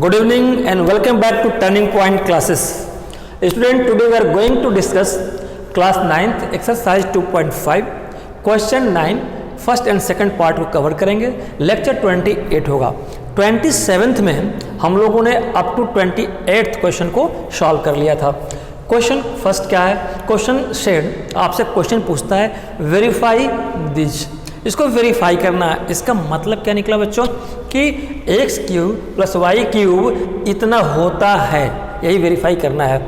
Good evening and welcome back to Turning Point classes. Student, today we are going to discuss class 9th exercise 2.5 question 9 first and second part को cover करेंगे. Lecture 28 होगा. 27th में हम लोगों ने up to 28th question को solve कर लिया था. क्वेश्चन फर्स्ट क्या है? क्वेश्चन शेड आपसे क्वेश्चन पूछता है वेरीफाई दिस. इसको वेरीफाई करना है. इसका मतलब क्या निकला बच्चों कि x cube plus y cube इतना होता है, यही वेरीफाई करना है.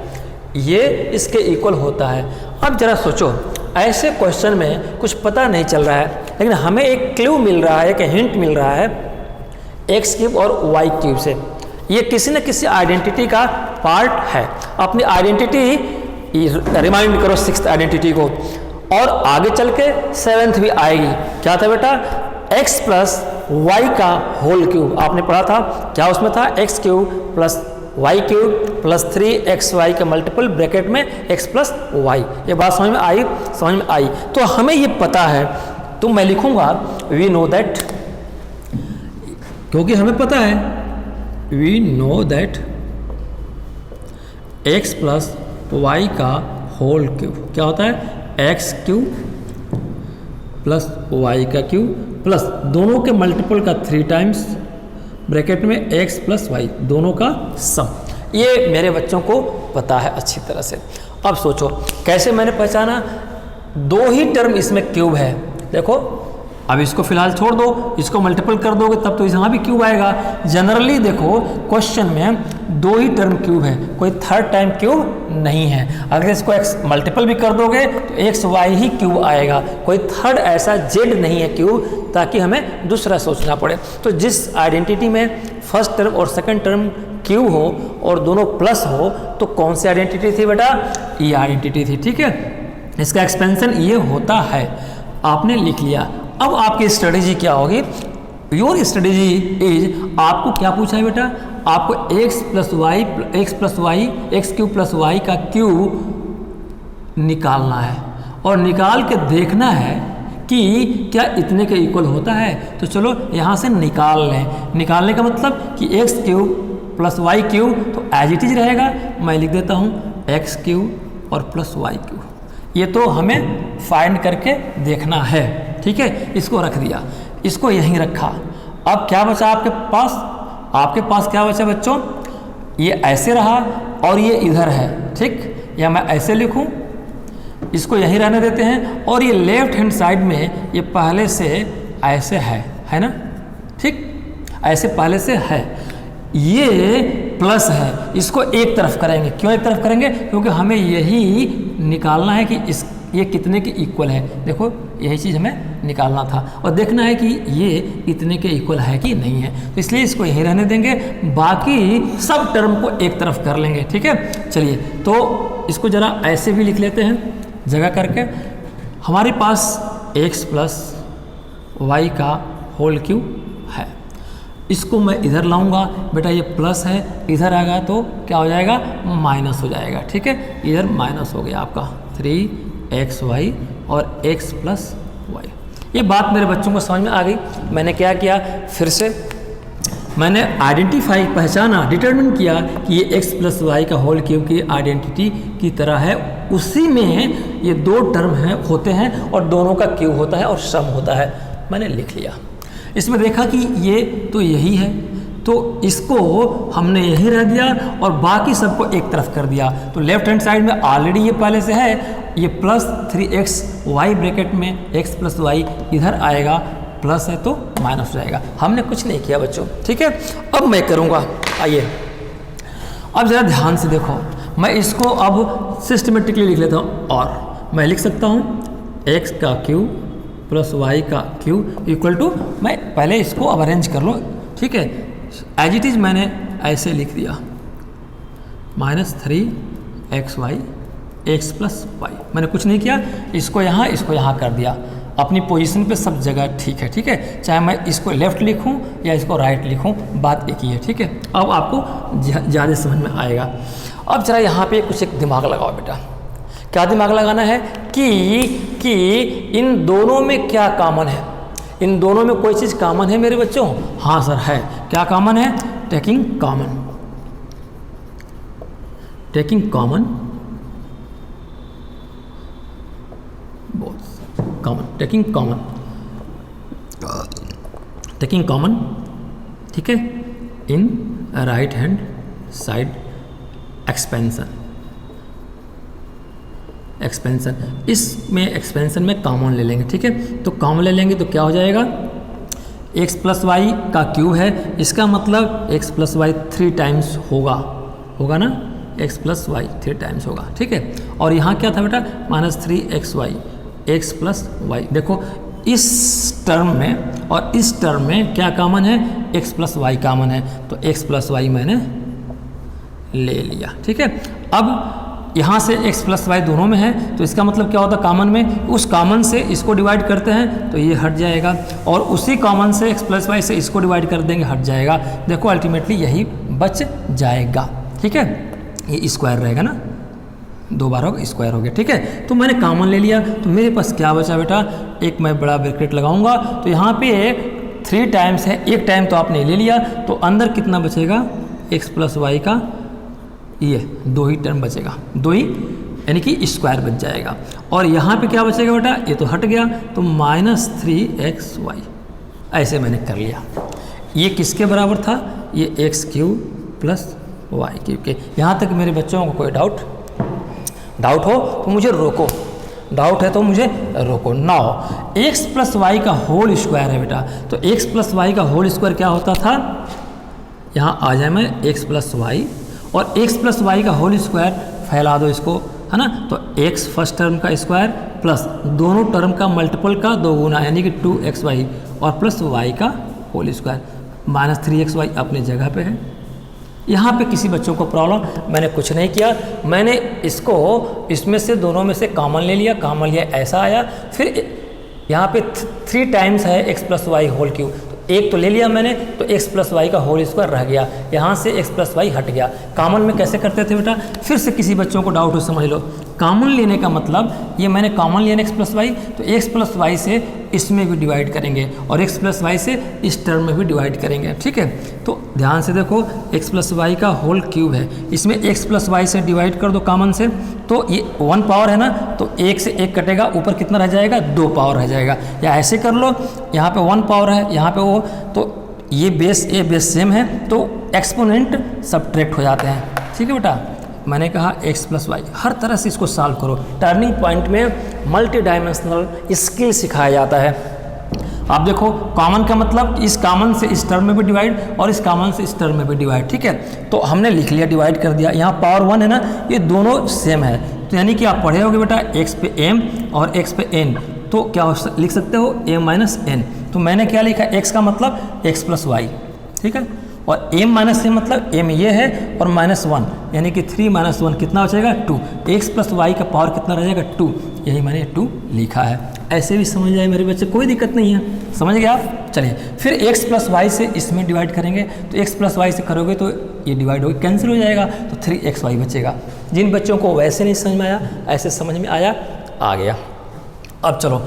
ये इसके इक्वल होता है. अब जरा सोचो, ऐसे क्वेश्चन में कुछ पता नहीं चल रहा है लेकिन हमें एक क्लू मिल रहा है, एक हिंट मिल रहा है एक्स क्यूब और वाई क्यूब से. ये किसी न किसी आइडेंटिटी का पार्ट है. अपनी आइडेंटिटी रिमाइंड करो, सिक्स्थ आइडेंटिटी को, और आगे चल के सेवेंथ भी आएगी. क्या था बेटा? x प्लस वाई का होल क्यूब. आपने पढ़ा था क्या उसमें था? X cube plus y cube plus 3xy का मल्टीपल ब्रैकेट में x प्लस वाई. ये बात समझ में आई? समझ में आई. तो हमें ये पता है, तो मैं लिखूंगा वी नो दैट, क्योंकि हमें पता है we know that x plus Y का होल क्यूब क्या होता है? एक्स क्यूब प्लस वाई का क्यूब प्लस दोनों के मल्टीपल का 3 टाइम्स ब्रैकेट में x प्लस वाई, दोनों का सम. ये मेरे बच्चों को पता है अच्छी तरह से. अब सोचो कैसे मैंने पहचाना? दो ही टर्म इसमें क्यूब है. देखो अब इसको फिलहाल छोड़ दो, इसको मल्टीपल कर दोगे तब तो यहाँ भी क्यूब आएगा. जनरली देखो क्वेश्चन में दो ही टर्म क्यूब है, कोई थर्ड टाइम क्यूब नहीं है. अगर इसको एक्स मल्टीपल भी कर दोगे तो एक्स वाई ही क्यूब आएगा. कोई थर्ड ऐसा जेड नहीं है क्यूब, ताकि हमें दूसरा सोचना पड़े. तो जिस आइडेंटिटी में फर्स्ट टर्म और सेकंड टर्म क्यूब हो और दोनों प्लस हो, तो कौन सी आइडेंटिटी थी बेटा? ये आइडेंटिटी थी. ठीक है, इसका एक्सपेंशन ये होता है. आपने लिख लिया. अब आपकी स्ट्रेटेजी क्या होगी? योर स्ट्रेटेजी इज, आपको क्या पूछा है बेटा? आपको x plus y x cube plus Y का क्यूब निकालना है और निकाल के देखना है कि क्या इतने के इक्वल होता है. तो चलो यहाँ से निकाल लें. निकालने का मतलब कि x cube plus y cube तो एज इट इज रहेगा. मैं लिख देता हूँ एक्स क्यूब और प्लस वाई क्यूब. ये तो हमें फाइंड करके देखना है. ठीक है, इसको रख दिया, इसको यहीं रखा. अब क्या बचा आपके पास? आपके पास क्या बचा बच्चों? ये ऐसे रहा और ये इधर है. ठीक, या मैं ऐसे लिखूं, इसको यहीं रहने देते हैं. और ये लेफ्ट हैंड साइड में ये पहले से ऐसे है ना? ठीक, ऐसे पहले से है. ये प्लस है, इसको एक तरफ करेंगे. क्यों एक तरफ करेंगे? क्योंकि हमें यही निकालना है कि ये कितने के इक्वल है. देखो यही चीज़ हमें निकालना था और देखना है कि ये इतने के इक्वल है कि नहीं है. तो इसलिए इसको यहीं रहने देंगे, बाकी सब टर्म को एक तरफ कर लेंगे. ठीक है, चलिए तो इसको ज़रा ऐसे भी लिख लेते हैं जगह करके. हमारे पास x प्लस वाई का होल क्यूब है. इसको मैं इधर लाऊंगा. बेटा ये प्लस है, इधर आएगा तो क्या हो जाएगा? माइनस हो जाएगा. ठीक है, इधर माइनस हो गया आपका 3xy और x प्लस वाई. ये बात मेरे बच्चों को समझ में आ गई. मैंने क्या किया? फिर से मैंने आइडेंटिफाई, पहचाना, डिटरमिन किया कि ये x प्लस वाई का होल क्यूब की आइडेंटिटी की तरह है. उसी में ये दो टर्म होते हैं और दोनों का क्यूब होता है और सम होता है. मैंने लिख लिया. इसमें देखा कि ये तो यही है, तो इसको हमने यही रह दिया और बाकी सबको एक तरफ कर दिया. तो लेफ्ट हैंड साइड में ऑलरेडी ये पहले से है. ये प्लस 3xy ब्रैकेट में x प्लस वाई इधर आएगा, प्लस है तो माइनस हो जाएगा. हमने कुछ नहीं किया बच्चों. ठीक है, अब मैं करूँगा. आइए अब ज़रा ध्यान से देखो. मैं इसको अब सिस्टमेटिकली लिख लेता हूँ. और मैं लिख सकता हूँ x का क्यूब प्लस वाई का क्यूब इक्वल टू, मैं पहले इसको अब अरेंज कर लो. ठीक है, एज इट इज़ मैंने ऐसे लिख दिया -3xy x प्लस वाई. मैंने कुछ नहीं किया, इसको यहाँ कर दिया. अपनी पोजीशन पे सब जगह ठीक है. ठीक है, चाहे मैं इसको लेफ़्ट लिखूँ या इसको राइट लिखूँ, बात एक ही है. ठीक है, अब आपको ज़्यादा समझ में आएगा. अब जरा यहाँ पे कुछ एक दिमाग लगाओ बेटा. क्या दिमाग लगाना है कि इन दोनों में क्या कॉमन है? इन दोनों में कोई चीज़ कॉमन है मेरे बच्चों? हाँ सर है. क्या कॉमन है? Taking common, taking common, common, taking common, taking common, ठीक है, in right hand side expansion, expansion, इसमें एक्सपेंशन में कॉमन ले लेंगे, ठीक है। तो कॉमन ले लेंगे तो क्या हो जाएगा, x प्लस वाई का क्यूब है, इसका मतलब x प्लस वाई 3 टाइम्स होगा, होगा ना, x प्लस वाई 3 टाइम्स होगा, ठीक है। और यहाँ क्या था बेटा, -3xy, x प्लस वाई। देखो इस टर्म में और इस टर्म में क्या कॉमन है, x प्लस वाई कॉमन है, तो x प्लस वाई मैंने ले लिया, ठीक है। अब यहाँ से x प्लस वाई दोनों में है, तो इसका मतलब क्या होता है, कॉमन में उस कॉमन से इसको डिवाइड करते हैं तो ये हट जाएगा, और उसी कॉमन से x प्लस वाई से इसको डिवाइड कर देंगे, हट जाएगा। देखो अल्टीमेटली यही बच जाएगा, ठीक है, ये स्क्वायर रहेगा ना, 2 बार होगा, स्क्वायर हो गया, ठीक है। तो मैंने कॉमन ले लिया, तो मेरे पास क्या बचा बेटा, एक मैं बड़ा ब्रैकेट लगाऊंगा, तो यहाँ पे 3 टाइम्स है, एक टाइम तो आपने ले लिया, तो अंदर कितना बचेगा, x प्लस वाई का ये 2 ही टर्म बचेगा, 2 ही, यानी कि स्क्वायर बच जाएगा। और यहाँ पे क्या बचेगा बेटा, ये तो हट गया, तो -3xy, ऐसे मैंने कर लिया। ये किसके बराबर था, ये x³ प्लस y³ के। यहाँ तक मेरे बच्चों को कोई डाउट हो तो मुझे रोको, डाउट है तो मुझे रोको। नाउ x प्लस वाई का होल स्क्वायर है बेटा, तो x प्लस वाई का होल स्क्वायर क्या होता था, यहाँ आ जाए मैं x प्लस वाई, और x प्लस वाई का होल स्क्वायर फैला दो इसको, है ना, तो x फर्स्ट टर्म का स्क्वायर प्लस दोनों टर्म का मल्टीपल का 2 गुना, यानी कि 2xy, और प्लस y का होल स्क्वायर, -3xy अपनी जगह पे है। यहाँ पे किसी बच्चों को प्रॉब्लम, मैंने कुछ नहीं किया, मैंने इसको इसमें से दोनों में से कॉमन ले लिया, कॉमन लिया ऐसा आया, फिर यहाँ पे 3 टाइम्स है x plus y whole cube, तो एक तो ले लिया मैंने, तो x प्लस वाई का होल स्क्वायर रह गया, यहाँ से x प्लस वाई हट गया। कॉमन में कैसे करते थे बेटा, फिर से किसी बच्चों को डाउट हो समझ लो, कॉमन लेने का मतलब ये मैंने कॉमन लिया x प्लस वाई, तो x प्लस वाई से इसमें भी डिवाइड करेंगे और x प्लस वाई से इस टर्म में भी डिवाइड करेंगे, ठीक है। तो ध्यान से देखो, x प्लस वाई का होल क्यूब है, इसमें x प्लस वाई से डिवाइड कर दो कॉमन से, तो ये 1 पावर है ना, तो 1 से 1 कटेगा, ऊपर कितना रह जाएगा, 2 पावर रह जाएगा। या ऐसे कर लो, यहाँ पे 1 पावर है, यहाँ पे वो, तो ये बेस सेम है, तो एक्सपोनेंट सब्ट्रैक्ट हो जाते हैं, ठीक है बेटा। मैंने कहा x प्लस वाई, हर तरह से इसको सॉल्व करो। टर्निंग पॉइंट में मल्टी डायमेंशनल स्किल सिखाया जाता है। आप देखो, कॉमन का मतलब इस कॉमन से इस टर्म में भी डिवाइड और इस कॉमन से इस टर्म में भी डिवाइड, ठीक है। तो हमने लिख लिया, डिवाइड कर दिया। यहाँ पावर 1 है ना, ये दोनों सेम है, तो यानी कि आप पढ़े होगे बेटा x पे m और x पे n, तो क्या लिख सकते हो, m माइनस n। तो मैंने क्या लिखा, x का मतलब x प्लस वाई, ठीक है, और m माइनस n मतलब m ये है और -1, यानी कि 3 - 1 कितना बचेगा, 2। x प्लस वाई का पावर कितना रह जाएगा, 2, यही मैंने 2 लिखा है। ऐसे भी समझ जाए मेरे बच्चे, कोई दिक्कत नहीं है, समझ गए आप। चलिए फिर x प्लस वाई से इसमें डिवाइड करेंगे, तो x प्लस वाई से करोगे तो ये डिवाइड हो कैंसिल हो जाएगा, तो 3xy बचेगा। जिन बच्चों को वैसे नहीं समझ में आया, ऐसे समझ में आया, आ गया। अब चलो,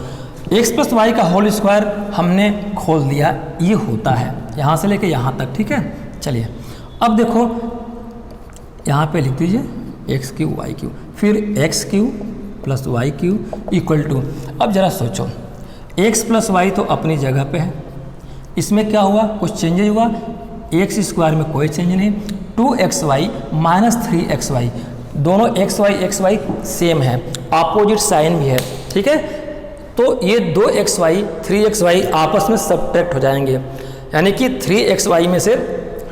x प्लस वाई का होल स्क्वायर हमने खोल दिया, ये होता है यहाँ से लेके यहाँ तक, ठीक है। चलिए अब देखो, यहाँ पे लिख दीजिए x³ y³, फिर x³ plus y³ equal to, अब ज़रा सोचो, x प्लस वाई तो अपनी जगह पे है, इसमें क्या हुआ, कुछ चेंजेज हुआ, x स्क्वायर में कोई चेंज नहीं, 2xy माइनस 3xy, दोनों xy सेम है, अपोजिट साइन भी है, ठीक है। तो ये 2xy 3xy आपस में सब्ट्रैक्ट हो जाएंगे, यानी कि 3xy में से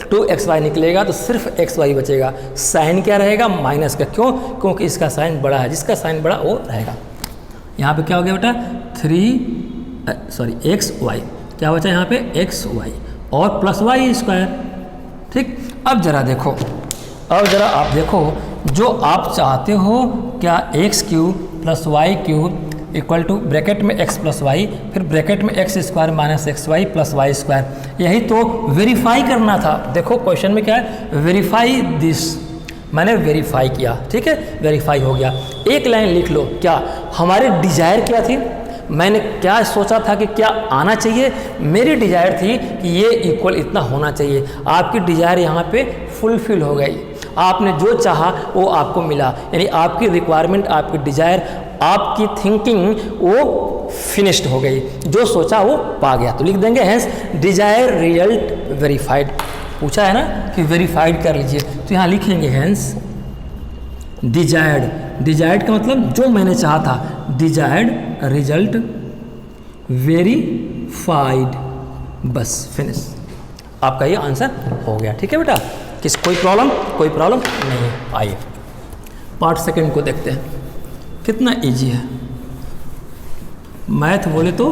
2xy निकलेगा तो सिर्फ xy बचेगा। साइन क्या रहेगा, माइनस का, क्यों, क्योंकि इसका साइन बड़ा है, जिसका साइन बड़ा वो रहेगा। यहाँ पे क्या हो गया बेटा, xy, क्या बचा यहाँ पे, xy और प्लस वाई स्क्वायर, ठीक। अब जरा देखो, आप देखो, जो आप चाहते हो, क्या x³ plus y³ equal to bracket में x प्लस वाई, फिर ब्रैकेट में x square minus xy plus y square, यही तो वेरीफाई करना था। देखो क्वेश्चन में क्या है, वेरीफाई दिस, मैंने वेरीफाई किया, ठीक है, वेरीफाई हो गया। एक लाइन लिख लो, क्या हमारे डिजायर क्या थी, मैंने क्या सोचा था कि क्या आना चाहिए, मेरी डिज़ायर थी कि ये इक्वल इतना होना चाहिए। आपकी डिज़ायर यहाँ पे फुलफिल हो गई, आपने जो चाहा वो आपको मिला, यानी आपकी रिक्वायरमेंट, आपकी डिज़ायर, आपकी थिंकिंग वो फिनिश्ड हो गई, जो सोचा वो पा गया। तो लिख देंगे हैंस डिज़ायर रिजल्ट वेरीफाइड। पूछा है ना कि वेरीफाइड कर लीजिए, तो यहाँ लिखेंगे हैंस डिजायर्ड। डिजायर्ड का मतलब जो मैंने चाहा था, डिजायर्ड रिजल्ट वेरीफाइड, बस फिनिश, आपका ये आंसर हो गया। ठीक है बेटा, कोई प्रॉब्लम नहीं है। आइए पार्ट सेकंड को देखते हैं, कितना इजी है। मैथ बोले तो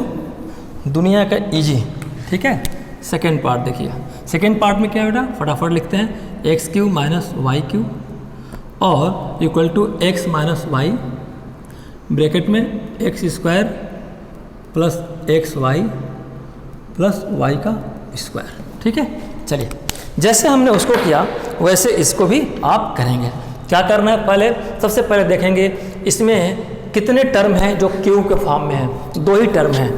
दुनिया का इजी। ठीक है, सेकंड पार्ट देखिए। सेकंड पार्ट में क्या है बेटा, फटाफट लिखते हैं, X Q minus Y Q और equal to x minus Y, bracket में x square plus x Y plus Y का स्क्वायर। ठीक है, चलिए जैसे हमने उसको किया वैसे इसको भी आप करेंगे। क्या करना है, पहले सबसे पहले देखेंगे इसमें कितने टर्म हैं जो क्यू के फॉर्म में है। 2 ही टर्म हैं।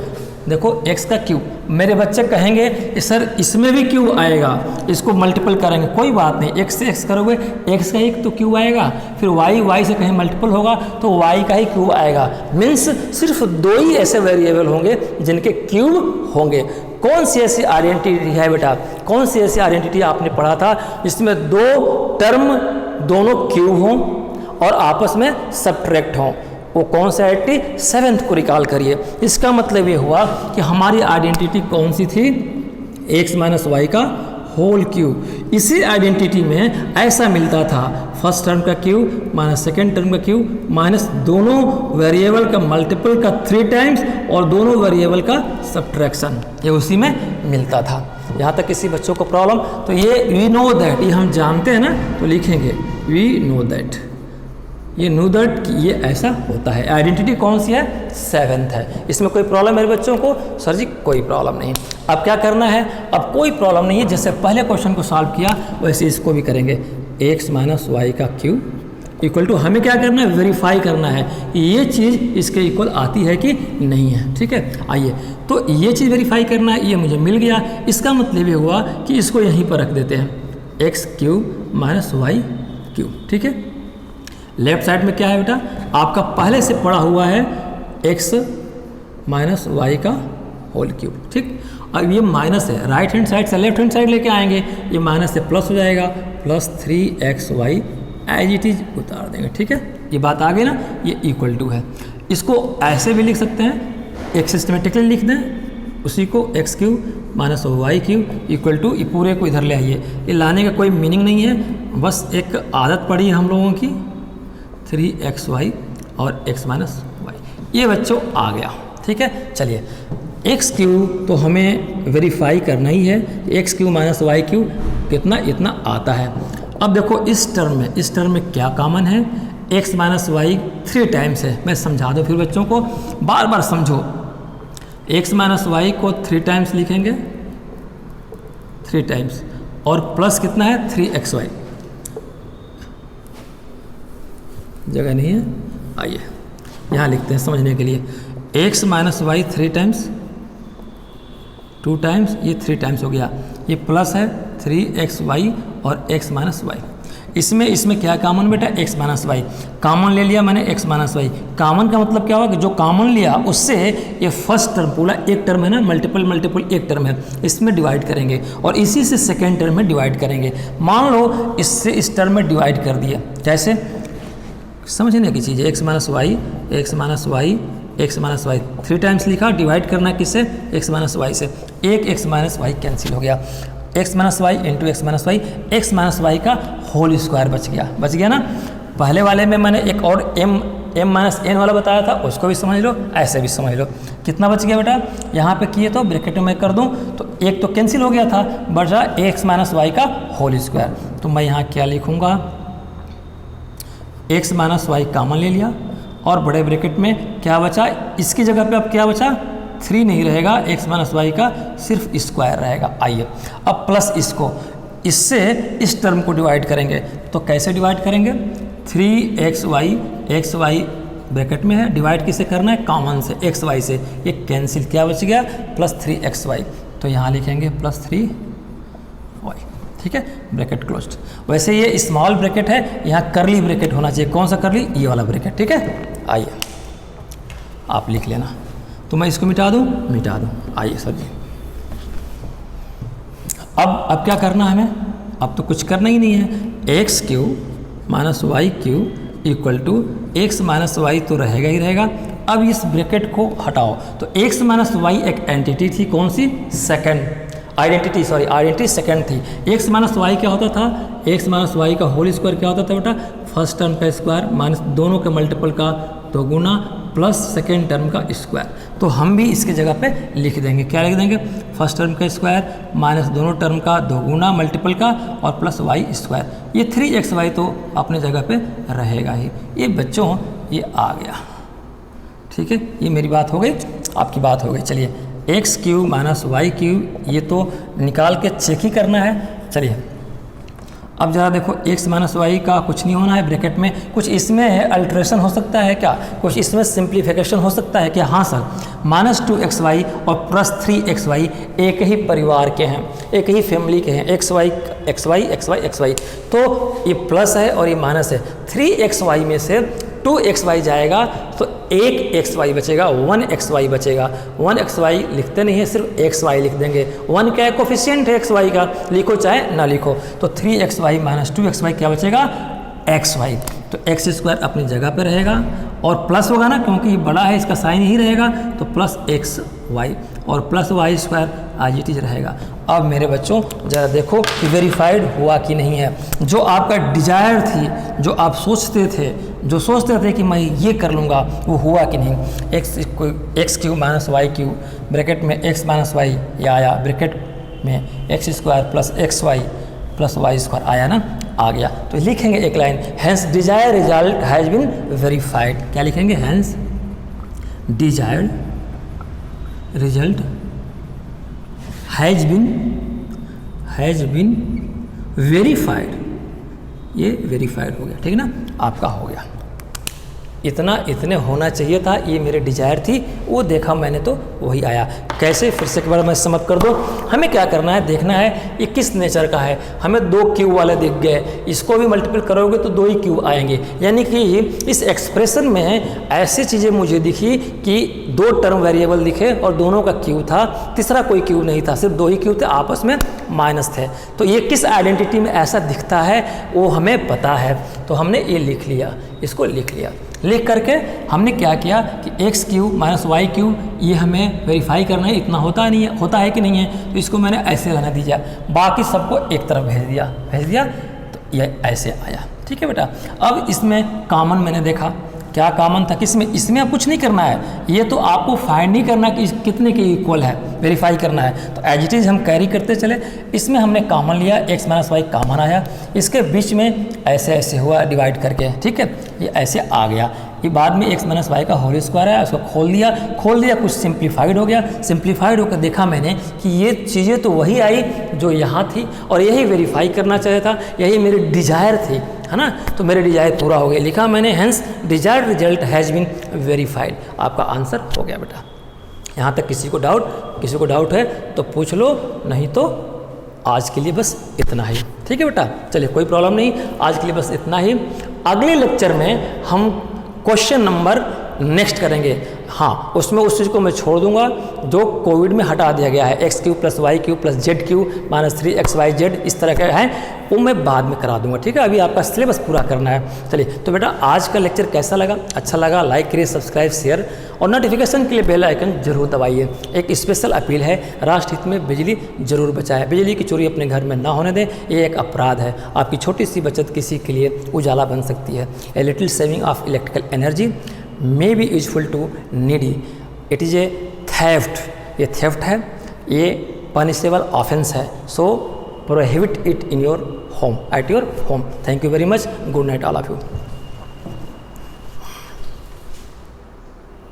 देखो x का क्यू, मेरे बच्चे कहेंगे सर इसमें भी क्यू आएगा, इसको मल्टीपल करेंगे, कोई बात नहीं, x से x करोगे x का एक तो क्यू आएगा, फिर y से कहीं मल्टीपल होगा तो y का ही क्यू आएगा। मीन्स सिर्फ 2 ही ऐसे वेरिएबल होंगे जिनके क्यूब होंगे। कौन सी ऐसी आइडेंटिटी है बेटा, कौन सी ऐसी आइडेंटिटी आपने पढ़ा था जिसमें 2 टर्म दोनों क्यूब हों और आपस में सब्ट्रैक्ट हों? वो कौन सी आइडेंटिटी, 7th को रिकॉल करिए। इसका मतलब ये हुआ कि हमारी आइडेंटिटी कौन सी थी, x माइनस वाई का होल क्यूब। इसी आइडेंटिटी में ऐसा मिलता था, फर्स्ट टर्म का क्यूब माइनस सेकेंड टर्म का क्यूब माइनस दोनों वेरिएबल का मल्टीपल का 3 टाइम्स और दोनों वेरिएबल का सब्ट्रैक्शन, ये उसी में मिलता था। यहाँ तक किसी बच्चों को प्रॉब्लम, तो ये वी नो दैट, ये हम जानते हैं ना, तो लिखेंगे वी नो दैट, ये नो दैट ये ऐसा होता है। आइडेंटिटी कौन सी है, 7th है। इसमें कोई प्रॉब्लम मेरे बच्चों को, सर जी कोई प्रॉब्लम नहीं। अब क्या करना है, अब कोई प्रॉब्लम नहीं है, जैसे पहले क्वेश्चन को सॉल्व किया वैसे इसको भी करेंगे। x माइनस वाई का क्यूब इक्वल टू, हमें क्या करना है, वेरीफाई करना है कि ये चीज़ इसके इक्वल आती है कि नहीं है। ठीक है, आइए तो ये चीज़ वेरीफाई करना है, ये मुझे मिल गया। इसका मतलब ये हुआ कि इसको यहीं पर रख देते हैं, x cube minus y cube. ठीक है, लेफ्ट साइड में क्या है बेटा, आपका पहले से पड़ा हुआ है x माइनस वाई का होल क्यूब। ठीक, अब ये माइनस है, राइट हैंड साइड से लेफ्ट हैंड साइड लेके आएंगे, ये माइनस से प्लस हो जाएगा, plus 3xy as it is उतार देंगे। ठीक है, ये बात आ गई ना, ये इक्वल टू है। इसको ऐसे भी लिख सकते हैं, एक सिस्टमेटिकली लिख दें, उसी को x cube minus y cube equal to, ये पूरे को इधर ले आइए। ये लाने का कोई मीनिंग नहीं है, बस एक आदत पड़ी है हम लोगों की, 3xy और x माइनस वाई, ये बच्चों आ गया। ठीक है, चलिए एक्स क्यूब तो हमें वेरीफाई करना ही है, x cube minus y cube कितना, इतना आता है। अब देखो इस टर्म में क्या कॉमन है, x माइनस वाई 3 टाइम्स है। मैं समझा दूँ फिर बच्चों को, बार बार समझो। x माइनस वाई को 3 टाइम्स लिखेंगे, 3 टाइम्स, और प्लस कितना है 3xy, जगह नहीं है, आइए यहाँ लिखते हैं समझने के लिए। x minus y 3 times, 2 times, ये 3 टाइम्स हो गया, ये प्लस है 3xy और x माइनस वाई। इसमें क्या कॉमन बेटा, x माइनस वाई कॉमन ले लिया मैंने, x माइनस वाई कॉमन का मतलब क्या हुआ कि जो कॉमन लिया उससे ये फर्स्ट टर्म, पूरा एक टर्म है ना, मल्टीपल एक टर्म है, इसमें डिवाइड करेंगे और इसी से सेकेंड टर्म में डिवाइड करेंगे। मान लो इससे इस टर्म में डिवाइड कर दिया, कैसे समझने की चीज़ है, x minus y, x minus y, x minus y 3 times लिखा, डिवाइड करना किससे, x माइनस वाई से, एक x माइनस वाई कैंसिल हो गया, x minus y into x minus y, x minus y का होल स्क्वायर बच गया ना। पहले वाले में मैंने एक और m माइनस n वाला बताया था, उसको भी समझ लो, ऐसे भी समझ लो। कितना बच गया बेटा, यहाँ पे किए तो ब्रैकेट में कर दूँ तो एक तो कैंसिल हो गया था, बचा x माइनस वाई का होल स्क्वायर। तो मैं यहाँ क्या लिखूँगा, x माइनस वाई कॉमन ले लिया और बड़े ब्रैकेट में क्या बचा, इसकी जगह पे अब क्या बचा, 3 नहीं रहेगा, x माइनस वाई का सिर्फ स्क्वायर रहेगा। आइए अब प्लस इससे इस टर्म को डिवाइड करेंगे, तो कैसे डिवाइड करेंगे, 3xy, xy ब्रैकेट में है, डिवाइड किसे करना है, कॉमन से, एक्स वाई से, ये कैंसिल, क्या बच गया, प्लस 3xy, तो यहाँ लिखेंगे प्लस 3y, ठीक है, ब्रैकेट क्लोज्ड। वैसे ये स्मॉल ब्रैकेट है, यहाँ करली ब्रैकेट होना चाहिए, कौन सा करली, ये वाला ब्रैकेट, ठीक है। आइए आप लिख लेना, तो मैं इसको मिटा दूँ, आइए सर जी। अब क्या करना है हमें, अब तो कुछ करना ही नहीं है, x Q minus Y cube equal to x minus y तो रहेगा ही रहेगा। अब इस ब्रैकेट को हटाओ, तो एक्स माइनस वाई एक एंटिटी थी, कौन सी, सेकंड आइडेंटिटी सेकंड थी। एक्स माइनस वाई क्या होता था, एक्स माइनस वाई का होल स्क्वायर क्या होता था बेटा, फर्स्ट टर्म का स्क्वायर माइनस दोनों के मल्टीपल का दो गुना प्लस सेकेंड टर्म का स्क्वायर। तो हम भी इसके जगह पे लिख देंगे, क्या लिख देंगे, फर्स्ट टर्म का स्क्वायर माइनस दोनों टर्म का दो गुना मल्टीपल का और प्लस वाई स्क्वायर। ये 3xy तो अपने जगह पे रहेगा ही। ये बच्चों ये आ गया, ठीक है, ये मेरी बात हो गई, आपकी बात हो गई। चलिए x Q minus Y cube, ये तो निकाल के चेक ही करना है। चलिए अब ज़रा देखो, एक्स माइनस वाई का कुछ नहीं होना है ब्रैकेट में, कुछ इसमें अल्ट्रेशन हो सकता है क्या, कुछ इसमें सिंप्लीफिकेशन हो सकता है क्या, हाँ सर, -2xy और प्लस 3xy एक ही परिवार के हैं, एक ही फैमिली के हैं, xy, तो ये प्लस है और ये माइनस है। 3xy में से 2xy जाएगा तो एक xy बचेगा, 1xy बचेगा। 1xy लिखते नहीं है, सिर्फ xy लिख देंगे। 1 क्या है, कोफिशिएंट है xy का, लिखो चाहे ना लिखो। तो 3xy माइनस 2xy क्या बचेगा, xy। तो एक्स स्क्वायर अपनी जगह पे रहेगा और प्लस होगा ना, क्योंकि ये बड़ा है इसका साइन ही रहेगा, तो प्लस xy और प्लस वाई स्क्वायर आज इट इज रहेगा। अब मेरे बच्चों ज़रा देखो कि वेरीफाइड हुआ कि नहीं है। जो आपका डिजायर थी, जो आप सोचते थे कि मैं ये कर लूँगा, वो हुआ कि नहीं। X Q minus Y cube bracket में एक्स माइनस वाई ये आया, ब्रैकेट में x square plus x Y plus y square आया ना, आ गया। तो लिखेंगे एक line, hence desired result has been verified. क्या लिखेंगे, hence desired result has been verified. ये वेरीफाइड हो गया, ठीक है ना, आपका हो गया। इतने होना चाहिए था, ये मेरे डिजायर थी, वो देखा मैंने तो वही आया। कैसे, फिर से एक बार मैं समझ कर दो। हमें क्या करना है, देखना है ये किस नेचर का है। हमें 2 क्यू वाले दिख गए, इसको भी मल्टीपल करोगे तो 2 ही क्यू आएंगे। यानी कि इस एक्सप्रेशन में ऐसी चीज़ें मुझे दिखी कि 2 टर्म वेरिएबल दिखे और दोनों का क्यू था, तीसरा कोई क्यू नहीं था, सिर्फ 2 ही क्यू थे, आपस में माइनस थे। तो ये किस आइडेंटिटी में ऐसा दिखता है वो हमें पता है, तो हमने ये लिख लिया, इसको लिख लिया। लिख करके हमने क्या किया कि x Q minus Y cube ये हमें वेरीफाई करना है, इतना होता है कि नहीं है, तो इसको मैंने ऐसे रहने दीजिए, बाकी सबको एक तरफ भेज दिया तो ये ऐसे आया, ठीक है बेटा। अब इसमें कॉमन मैंने देखा, क्या कॉमन था किसमें, इसमें अब कुछ नहीं करना है, ये तो आपको फाइंड नहीं करना कि कितने के इक्वल है, वेरीफाई करना है। तो एज इट इज़ हम कैरी करते चले। इसमें हमने कॉमन लिया, एक्स माइनस वाई कॉमन आया, इसके बीच में ऐसे हुआ डिवाइड करके, ठीक है, ये ऐसे आ गया। ये बाद में एक्स माइनस वाई का होल स्क्वायर है, उसको खोल दिया, कुछ सिंप्लीफाइड हो गया। सिंप्लीफाइड होकर देखा मैंने कि ये चीज़ें तो वही आई जो यहाँ थी और यही वेरीफाई करना चाहिए था, यही मेरी डिजायर थी, है ना। तो मेरे डिजायर पूरा हो गया, लिखा मैंने, hence desired result has been verified. आपका आंसर हो गया बेटा। यहाँ तक किसी को डाउट है तो पूछ लो, नहीं तो आज के लिए बस इतना ही, ठीक है बेटा। चलिए कोई प्रॉब्लम नहीं, आज के लिए बस इतना ही। अगले लेक्चर में हम क्वेश्चन नंबर नेक्स्ट करेंगे, हाँ, उसमें उस चीज़ को मैं छोड़ दूंगा जो कोविड में हटा दिया गया है, x cube plus y cube plus z cube minus 3xyz, इस तरह के हैं, वो मैं बाद में करा दूंगा, ठीक है। अभी आपका सिलेबस पूरा करना है। चलिए तो बेटा आज का लेक्चर कैसा लगा, अच्छा लगा, लाइक करिए, सब्सक्राइब, शेयर और नोटिफिकेशन के लिए बेल आइकन जरूर दबाइए। एक स्पेशल अपील है, राष्ट्र हित में बिजली जरूर बचाएं, बिजली की चोरी अपने घर में ना होने दें, ये एक अपराध है। आपकी छोटी सी बचत किसी के लिए उजाला बन सकती है। A little saving of electrical energy may be useful to needy. It is a theft. ये theft है, ये punishable offense है. So prohibit it in your home, at your home. Thank you very much. Good night all of you.